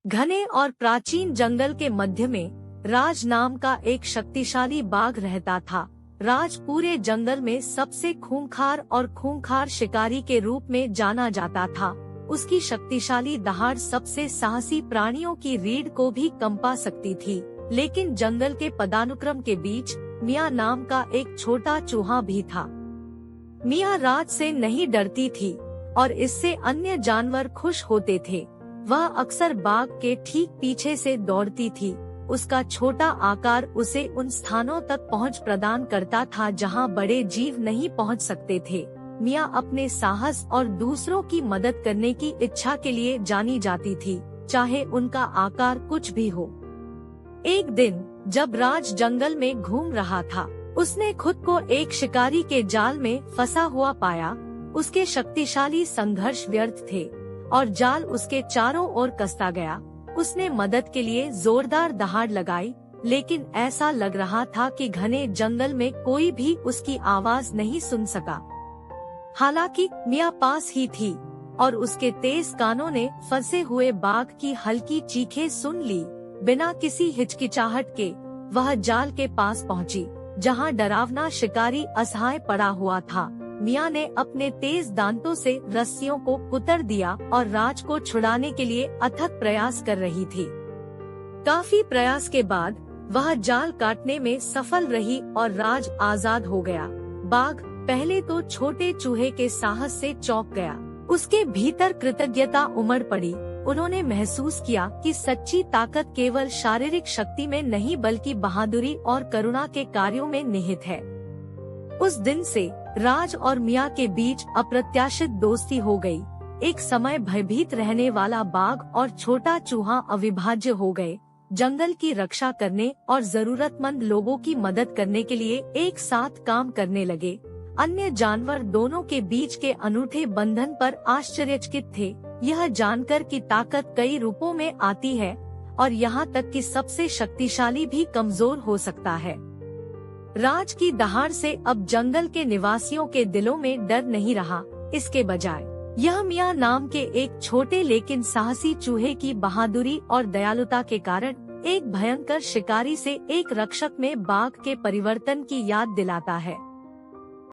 घने और प्राचीन जंगल के मध्य में राज नाम का एक शक्तिशाली बाघ रहता था। राज पूरे जंगल में सबसे खूंखार शिकारी के रूप में जाना जाता था। उसकी शक्तिशाली दहाड़ सबसे साहसी प्राणियों की रीढ़ को भी कंपा सकती थी। लेकिन जंगल के पदानुक्रम के बीच मिया नाम का एक छोटा चूहा भी था। मिया राज से नहीं डरती थी और इससे अन्य जानवर खुश होते थे। वह अक्सर बाघ के ठीक पीछे से दौड़ती थी। उसका छोटा आकार उसे उन स्थानों तक पहुंच प्रदान करता था जहां बड़े जीव नहीं पहुंच सकते थे। मिया अपने साहस और दूसरों की मदद करने की इच्छा के लिए जानी जाती थी, चाहे उनका आकार कुछ भी हो। एक दिन जब राज जंगल में घूम रहा था, उसने खुद को एक शिकारी के जाल में फंसा हुआ पाया। उसके शक्तिशाली संघर्ष व्यर्थ थे और जाल उसके चारों ओर कसता गया। उसने मदद के लिए जोरदार दहाड़ लगाई, लेकिन ऐसा लग रहा था कि घने जंगल में कोई भी उसकी आवाज नहीं सुन सका। हालांकि मिया पास ही थी और उसके तेज कानों ने फंसे हुए बाघ की हल्की चीखें सुन ली। बिना किसी हिचकिचाहट के वह जाल के पास पहुंची, जहां डरावना शिकारी असहाय पड़ा हुआ था। मिया ने अपने तेज दांतों से रस्सियों को कुतर दिया और राज को छुड़ाने के लिए अथक प्रयास कर रही थी। काफी प्रयास के बाद वह जाल काटने में सफल रही और राज आजाद हो गया। बाघ पहले तो छोटे चूहे के साहस से चौंक गया। उसके भीतर कृतज्ञता उमड़ पड़ी। उन्होंने महसूस किया कि सच्ची ताकत केवल शारीरिक शक्ति में नहीं बल्कि बहादुरी और करुणा के कार्यों में निहित है। उस दिन से राज और मिया के बीच अप्रत्याशित दोस्ती हो गई। एक समय भयभीत रहने वाला बाघ और छोटा चूहा अविभाज्य हो गए। जंगल की रक्षा करने और जरूरतमंद लोगों की मदद करने के लिए एक साथ काम करने लगे। अन्य जानवर दोनों के बीच के अनूठे बंधन पर आश्चर्यचकित थे, यह जानकर कि ताकत कई रूपों में आती है और यहाँ तक कि सबसे शक्तिशाली भी कमजोर हो सकता है। राज की दहाड़ से अब जंगल के निवासियों के दिलों में डर नहीं रहा। इसके बजाय यह मिया नाम के एक छोटे लेकिन साहसी चूहे की बहादुरी और दयालुता के कारण एक भयंकर शिकारी से एक रक्षक में बाघ के परिवर्तन की याद दिलाता है।